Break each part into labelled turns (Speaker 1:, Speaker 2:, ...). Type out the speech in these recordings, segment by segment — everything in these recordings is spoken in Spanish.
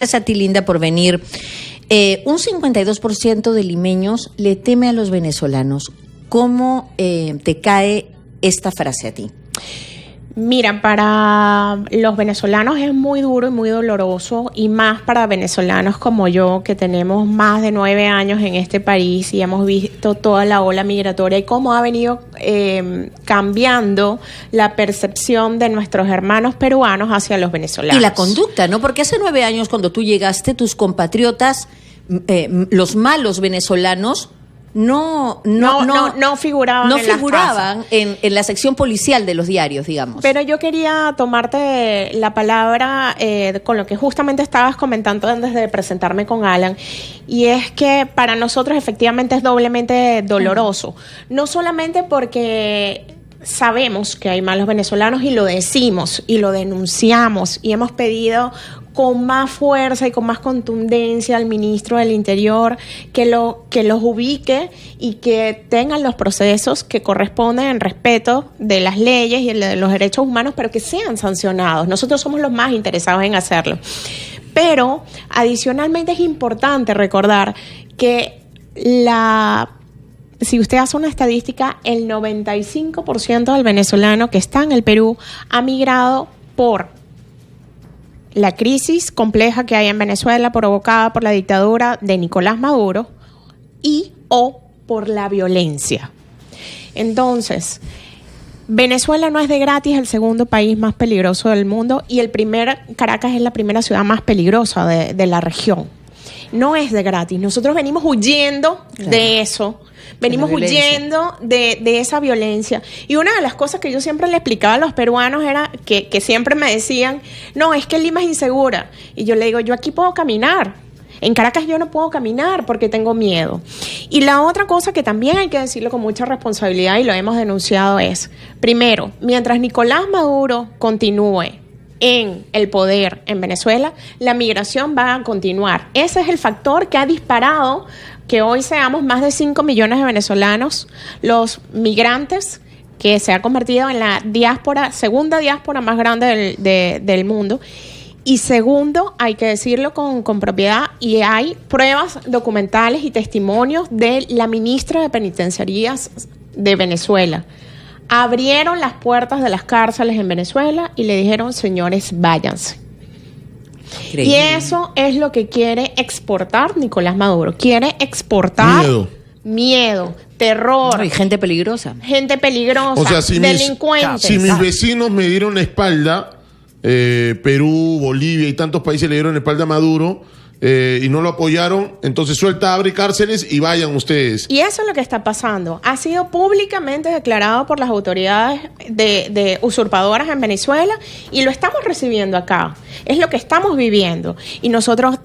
Speaker 1: Gracias a ti, Linda, por venir. Un 52% de limeños le teme a los venezolanos. ¿Cómo te cae esta frase a ti?
Speaker 2: Mira, para los venezolanos es muy duro y muy doloroso, y más para venezolanos como yo, que tenemos más de 9 años en este país y hemos visto toda la ola migratoria y cómo ha venido cambiando la percepción de nuestros hermanos peruanos hacia los venezolanos.
Speaker 1: Y la conducta, ¿no? Porque hace 9 años, cuando tú llegaste, tus compatriotas, los malos venezolanos, no figuraban en la sección policial de los diarios, digamos.
Speaker 2: Pero yo quería tomarte la palabra con lo que justamente estabas comentando antes de presentarme con Alan, y es que para nosotros efectivamente es doblemente doloroso. No solamente porque sabemos que hay malos venezolanos y lo decimos y lo denunciamos y hemos pedido con más fuerza y con más contundencia al ministro del Interior que los ubique y que tengan los procesos que corresponden en respeto de las leyes y de los derechos humanos, pero que sean sancionados. Nosotros somos los más interesados en hacerlo. Pero adicionalmente es importante recordar que si usted hace una estadística, el 95% del venezolano que está en el Perú ha migrado por la crisis compleja que hay en Venezuela provocada por la dictadura de Nicolás Maduro o por la violencia. Entonces, Venezuela no es de gratis el segundo país más peligroso del mundo, y Caracas es la primera ciudad más peligrosa de la región. No es de gratis. Nosotros venimos huyendo de eso. Venimos huyendo de esa violencia. Y una de las cosas que yo siempre le explicaba a los peruanos era que siempre me decían, no, es que Lima es insegura. Y yo le digo, yo aquí puedo caminar. En Caracas yo no puedo caminar porque tengo miedo. Y la otra cosa que también hay que decirlo con mucha responsabilidad, y lo hemos denunciado, es, primero, mientras Nicolás Maduro continúe en el poder en Venezuela, la migración va a continuar. Ese es el factor que ha disparado que hoy seamos más de 5 millones de venezolanos los migrantes, que se ha convertido en la segunda diáspora más grande del mundo. Y segundo, hay que decirlo con propiedad, y hay pruebas documentales y testimonios de la ministra de Penitenciarías de Venezuela. Abrieron las puertas de las cárceles en Venezuela y le dijeron, señores, váyanse. Increíble. Y eso es lo que quiere exportar Nicolás Maduro. Quiere exportar miedo, terror.
Speaker 1: Y gente peligrosa.
Speaker 2: Gente peligrosa,
Speaker 3: o sea,
Speaker 2: delincuentes.
Speaker 3: Si mis vecinos me dieron la espalda, Perú, Bolivia y tantos países le dieron la espalda a Maduro, y no lo apoyaron, entonces suelta, abre cárceles y vayan ustedes.
Speaker 2: Y eso es lo que está pasando. Ha sido públicamente declarado por las autoridades de usurpadoras en Venezuela, y lo estamos recibiendo acá. Es lo que estamos viviendo. Y nosotros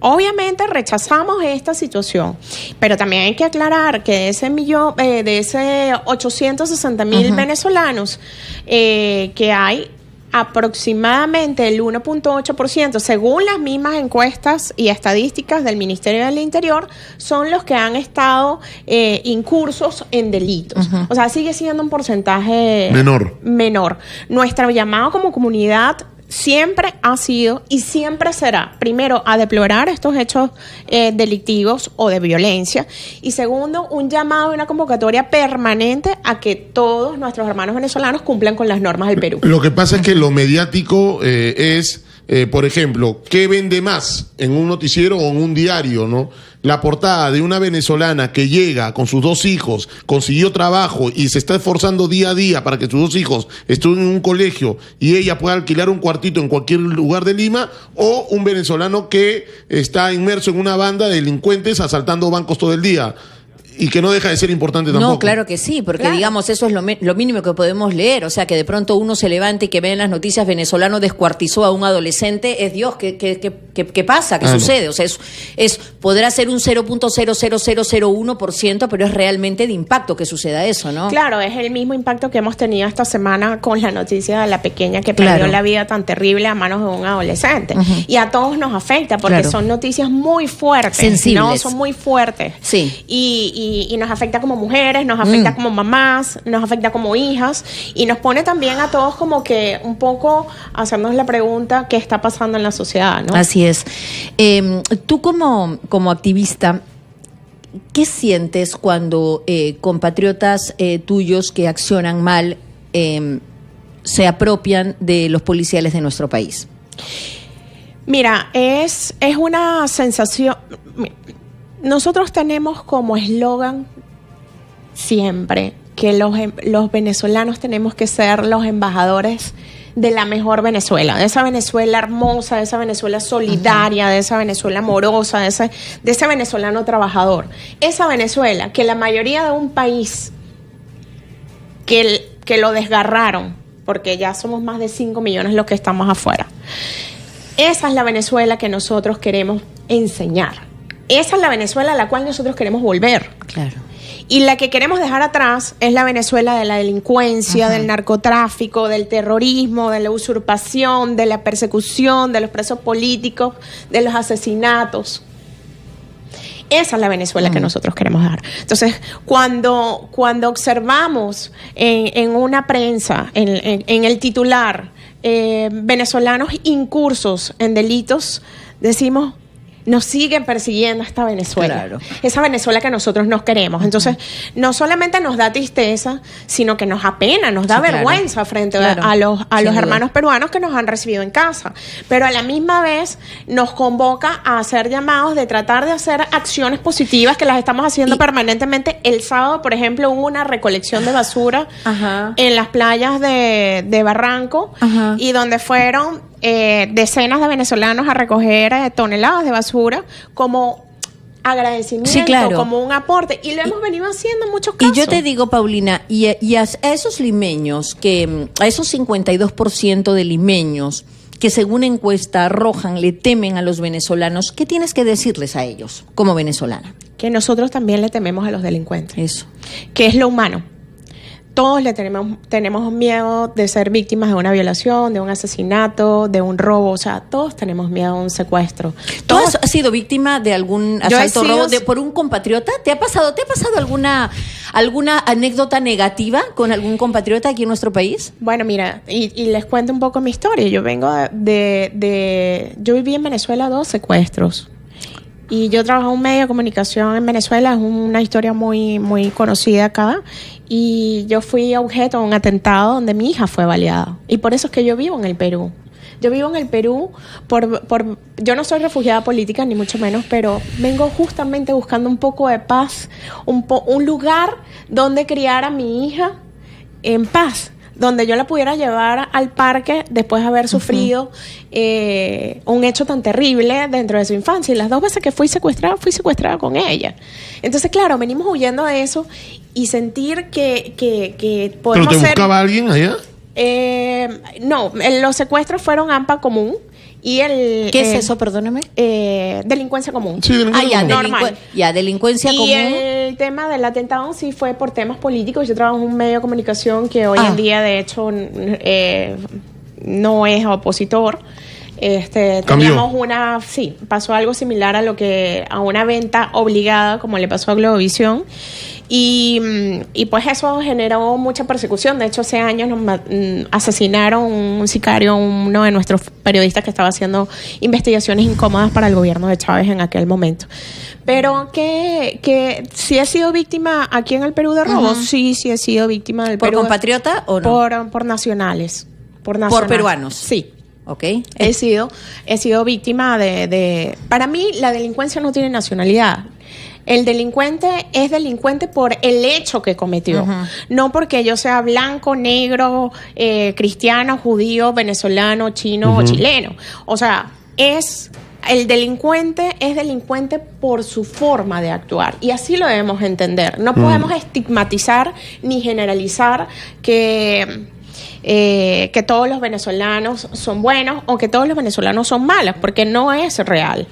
Speaker 2: obviamente rechazamos esta situación, pero también hay que aclarar que de ese 860,000 venezolanos que hay, aproximadamente el 1.8%, según las mismas encuestas y estadísticas del Ministerio del Interior, son los que han estado incursos en delitos. O sea, sigue siendo un porcentaje menor. Nuestro llamado como comunidad siempre ha sido y siempre será, primero, a deplorar estos hechos delictivos o de violencia, y segundo, un llamado y una convocatoria permanente a que todos nuestros hermanos venezolanos cumplan con las normas del Perú.
Speaker 3: Lo que pasa es que lo mediático es, por ejemplo, ¿qué vende más en un noticiero o en un diario, no? La portada de una venezolana que llega con sus 2 hijos, consiguió trabajo y se está esforzando día a día para que sus 2 hijos estudien en un colegio y ella pueda alquilar un cuartito en cualquier lugar de Lima, o un venezolano que está inmerso en una banda de delincuentes asaltando bancos todo el día. Y que no deja de ser importante tampoco.
Speaker 1: No, claro que sí, porque digamos, eso es lo mínimo que podemos leer. O sea, que de pronto uno se levante y que ve en las noticias, venezolano descuartizó a un adolescente. Es Dios, ¿qué pasa? ¿Qué sucede? O sea, podrá ser un 0.00001%, pero es realmente de impacto que suceda eso, ¿no?
Speaker 2: Claro, es el mismo impacto que hemos tenido esta semana con la noticia de la pequeña que perdió la vida tan terrible a manos de un adolescente. Y a todos nos afecta, porque son noticias muy fuertes.
Speaker 1: Sensibles.
Speaker 2: ¿No? Son muy fuertes.
Speaker 1: Sí.
Speaker 2: Y y nos afecta como mujeres, nos afecta como mamás, nos afecta como hijas y nos pone también a todos como que un poco a hacernos la pregunta qué está pasando en la sociedad, ¿no?
Speaker 1: Así es. Tú como activista, ¿qué sientes cuando compatriotas tuyos que accionan mal se apropian de los policiales de nuestro país?
Speaker 2: Mira, es una sensación. Nosotros tenemos como eslogan siempre que los venezolanos tenemos que ser los embajadores de la mejor Venezuela, de esa Venezuela hermosa, de esa Venezuela solidaria, de esa Venezuela amorosa, de ese venezolano trabajador. Esa Venezuela que la mayoría de un país que lo desgarraron, porque ya somos más de 5 millones los que estamos afuera. Esa es la Venezuela que nosotros queremos enseñar. Esa es la Venezuela a la cual nosotros queremos volver.
Speaker 1: Claro.
Speaker 2: Y la que queremos dejar atrás es la Venezuela de la delincuencia, del narcotráfico, del terrorismo, de la usurpación, de la persecución, de los presos políticos, de los asesinatos. Esa es la Venezuela que nosotros queremos dar. Entonces, cuando observamos en una prensa, en el titular, venezolanos incursos en delitos, decimos, nos siguen persiguiendo esta Venezuela.
Speaker 1: Claro.
Speaker 2: Esa Venezuela que nosotros nos queremos. Entonces, no solamente nos da tristeza, sino que nos apena, nos da vergüenza frente a los hermanos peruanos que nos han recibido en casa. Pero a la misma vez nos convoca a hacer llamados de tratar de hacer acciones positivas que las estamos haciendo permanentemente. El sábado, por ejemplo, hubo una recolección de basura en las playas de Barranco y donde fueron decenas de venezolanos a recoger toneladas de basura como agradecimiento, como un aporte, y lo hemos venido haciendo en muchos casos.
Speaker 1: Y yo te digo, Paulina, y a esos limeños, a esos 52% de limeños que según encuesta arrojan, le temen a los venezolanos, ¿qué tienes que decirles a ellos como venezolana?
Speaker 2: Que nosotros también le tememos a los delincuentes.
Speaker 1: Eso.
Speaker 2: Que es lo humano. Todos le tenemos miedo de ser víctimas de una violación, de un asesinato, de un robo. O sea, todos tenemos miedo a un secuestro.
Speaker 1: ¿Tú has sido víctima de algún asalto o robo por un compatriota? ¿Te ha pasado alguna anécdota negativa con algún compatriota aquí en nuestro país?
Speaker 2: Bueno, mira, y les cuento un poco mi historia. Yo vengo yo viví en Venezuela 2 secuestros. Y yo trabajo en un medio de comunicación en Venezuela, es una historia muy, muy conocida acá. Y yo fui objeto de un atentado donde mi hija fue baleada. Y por eso es que yo vivo en el Perú. Yo vivo en el Perú yo no soy refugiada política, ni mucho menos, pero vengo justamente buscando un poco de paz, un lugar donde criar a mi hija en paz, donde yo la pudiera llevar al parque después de haber sufrido un hecho tan terrible dentro de su infancia. Y las 2 veces que fui secuestrada con ella. Entonces, claro, venimos huyendo de eso y sentir que podemos
Speaker 3: ¿Pero te buscaba alguien allá?
Speaker 2: No, los secuestros fueron AMPA común. Y
Speaker 1: ¿Qué es eso, perdóname?
Speaker 2: Delincuencia común.
Speaker 3: Sí, delincuencia común.
Speaker 2: Normal.
Speaker 1: Delincuencia común.
Speaker 2: Y el tema del atentado sí fue por temas políticos. Yo trabajo en un medio de comunicación que hoy en día, de hecho, no es opositor. Teníamos pasó algo similar a una venta obligada, como le pasó a Globovisión. Y pues eso generó mucha persecución. De hecho, hace años asesinaron un sicario, uno de nuestros periodistas que estaba haciendo investigaciones incómodas para el gobierno de Chávez en aquel momento. Pero que si he sido víctima aquí en el Perú de robos, sí he sido víctima del Perú.
Speaker 1: ¿Por compatriota o no?
Speaker 2: Por nacionales. Por
Speaker 1: peruanos.
Speaker 2: Sí.
Speaker 1: Okay.
Speaker 2: He sido víctima de... Para mí, la delincuencia no tiene nacionalidad. El delincuente es delincuente por el hecho que cometió, no porque yo sea blanco, negro, cristiano, judío, venezolano, chino o chileno. O sea, el delincuente es delincuente por su forma de actuar, y así lo debemos entender. No podemos estigmatizar ni generalizar que todos los venezolanos son buenos o que todos los venezolanos son malos, porque no es real.